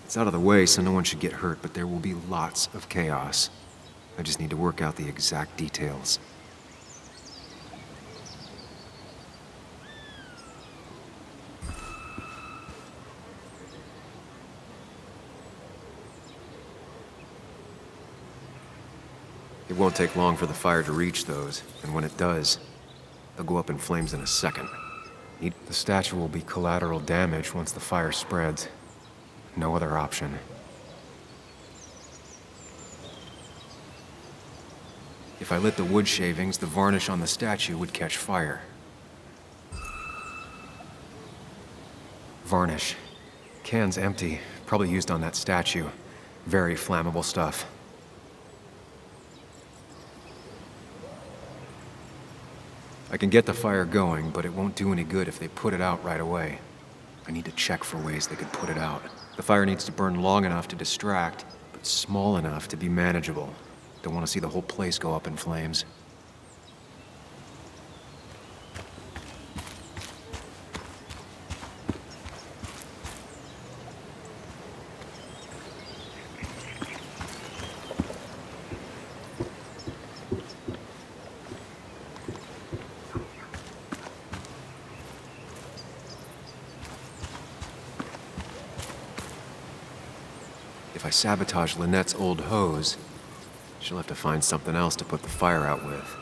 It's out of the way, so no one should get hurt, but there will be lots of chaos. I just need to work out the exact details. It won't take long for the fire to reach those, and when it does, they'll go up in flames in a second. The statue will be collateral damage once the fire spreads. No other option. If I lit the wood shavings, the varnish on the statue would catch fire. Varnish. Can's empty. Probably used on that statue. Very flammable stuff. I can get the fire going, but it won't do any good if they put it out right away. I need to check for ways they could put it out. The fire needs to burn long enough to distract, but small enough to be manageable. Don't want to see the whole place go up in flames. If I sabotage Lynette's old hose, she'll have to find something else to put the fire out with.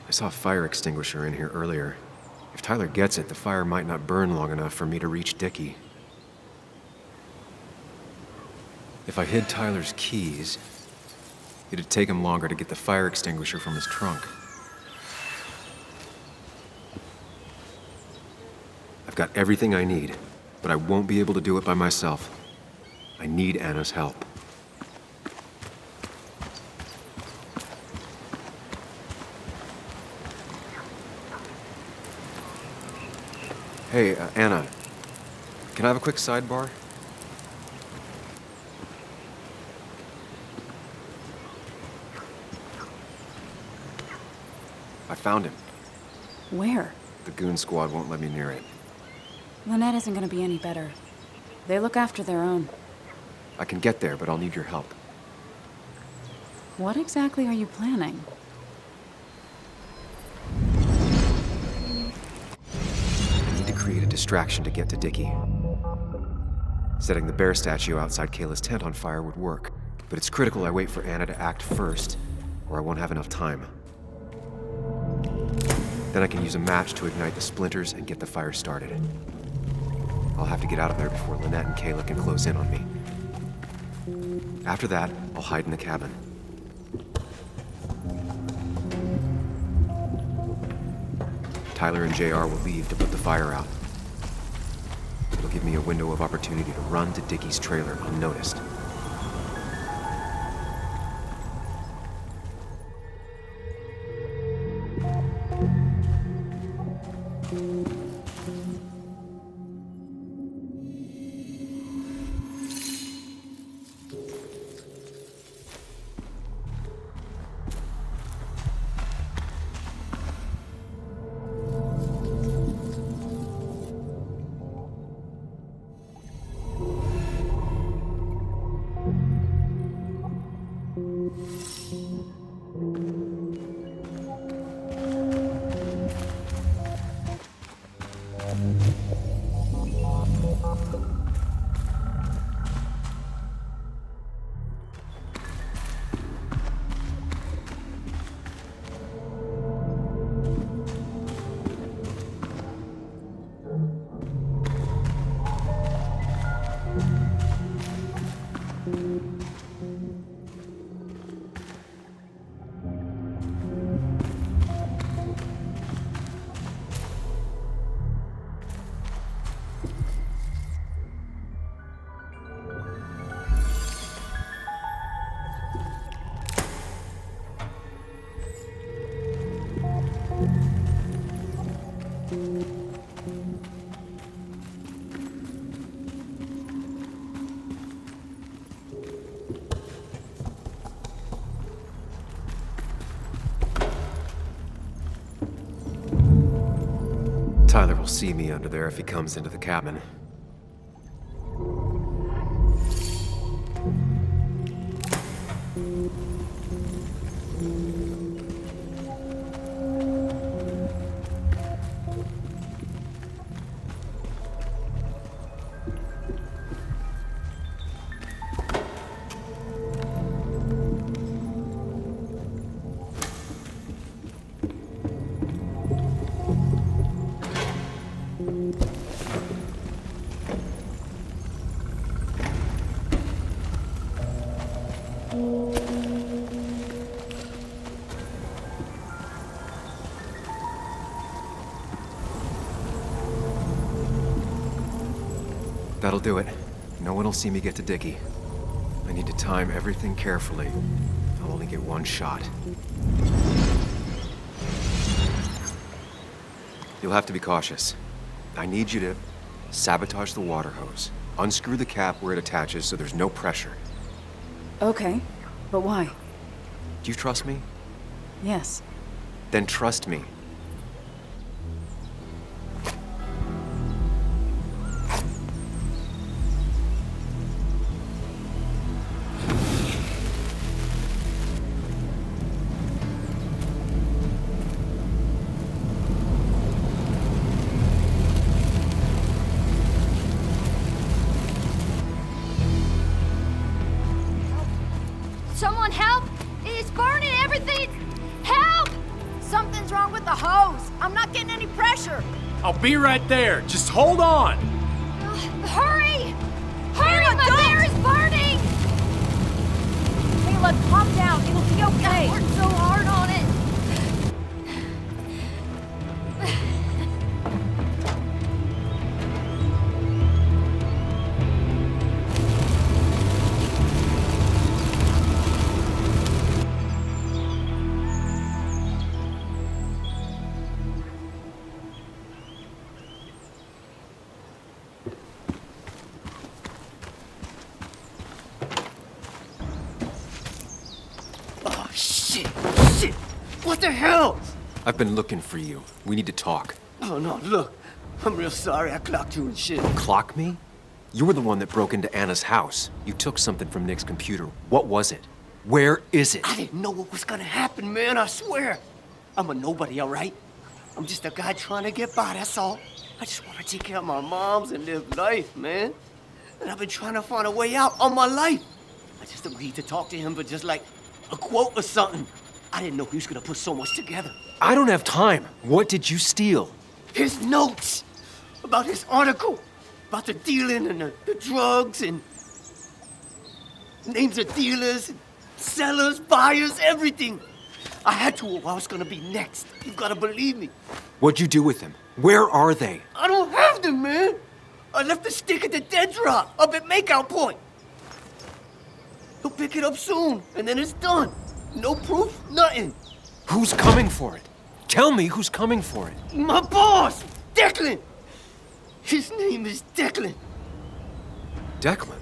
I saw a fire extinguisher in here earlier. If Tyler gets it, the fire might not burn long enough for me to reach Dickie. If I hid Tyler's keys, it'd take him longer to get the fire extinguisher from his trunk. I've got everything I need, but I won't be able to do it by myself. I need Anna's help. Hey, Anna, can I have a quick sidebar? I found him. Where? The goon squad won't let me near it. Lynette isn't gonna be any better. They look after their own. I can get there, but I'll need your help. What exactly are you planning? create a distraction to get to Dickie. Setting the bear statue outside Kayla's tent on fire would work, but it's critical I wait for Anna to act first, or I won't have enough time. Then I can use a match to ignite the splinters and get the fire started. I'll have to get out of there before Lynette and Kayla can close in on me. After that, I'll hide in the cabin. Tyler and JR will leave to put the fire out. It'll give me a window of opportunity to run to Dickie's trailer unnoticed. Tyler will see me under there if he comes into the cabin. That'll do it. No one will see me get to Dickie. I need to time everything carefully. I'll only get one shot. You'll have to be cautious. I need you to sabotage the water hose. Unscrew the cap where it attaches so there's no pressure. Okay, but why? Do you trust me? Yes. Then trust me. Someone help! It's burning everything! Help! Something's wrong with the hose. I'm not getting any pressure. I'll be right there. Just hold on. Hurry! Hurry! My bear is burning! Caleb, calm down. It'll be okay. I worked so hard on it. Shit! What the hell? I've been looking for you. We need to talk. Oh no, look. I'm real sorry I clocked you and shit. Clock me? You were the one that broke into Anna's house. You took something from Nick's computer. What was it? Where is it? I didn't know what was gonna happen, man, I swear. I'm a nobody, all right? I'm just a guy trying to get by, that's all. I just want to take care of my moms and live life, man. And I've been trying to find a way out all my life. I just agreed to talk to him for just like a quote or something. I didn't know he was gonna put so much together. I don't have time. What did you steal? His notes about his article, about the dealing and the drugs and names of dealers, and sellers, buyers, everything. I had to or I was gonna be next. You gotta believe me. What'd you do with them? Where are they? I don't have them, man. I left the stick at the dead drop up at Makeout Point. He'll pick it up soon, and then it's done. No proof, nothing. Who's coming for it? Tell me who's coming for it. My boss, Declan. His name is Declan. Declan?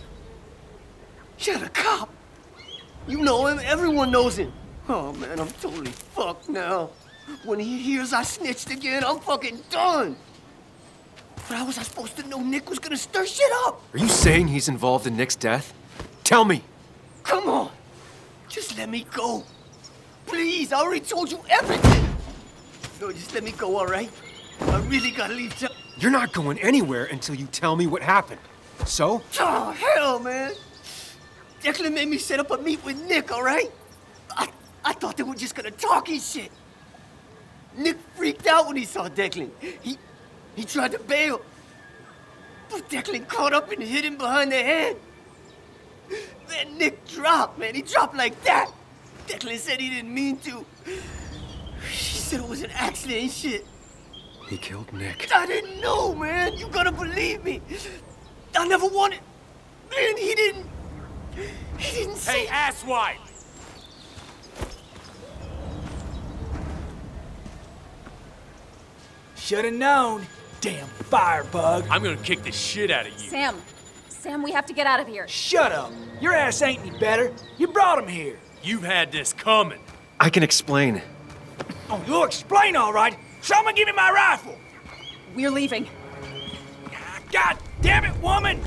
Yeah, the cop. You know him, everyone knows him. Oh man, I'm totally fucked now. When he hears I snitched again, I'm fucking done. But how was I supposed to know Nick was gonna stir shit up? Are you saying he's involved in Nick's death? Tell me. Come on. Just let me go. Please, I already told you everything. No, just let me go, all right? I really gotta leave town. You're not going anywhere until you tell me what happened. So? Oh, hell, man. Declan made me set up a meet with Nick, all right? I thought they were just gonna talk and shit. Nick freaked out when he saw Declan. He tried to bail. But Declan caught up and hit him behind the head. Then Nick dropped, man. He dropped like that. Declan said he didn't mean to. He said it was an accident and shit. He killed Nick. I didn't know, man. You gotta believe me. I never wanted... Man, he didn't say... Hey, asswipe! Should've known. Damn firebug. I'm gonna kick the shit out of you. Sam, we have to get out of here. Shut up. Your ass ain't any better. You brought him here. You've had this coming. I can explain. Oh, you'll explain all right. Someone give me my rifle. We're leaving. God damn it, woman!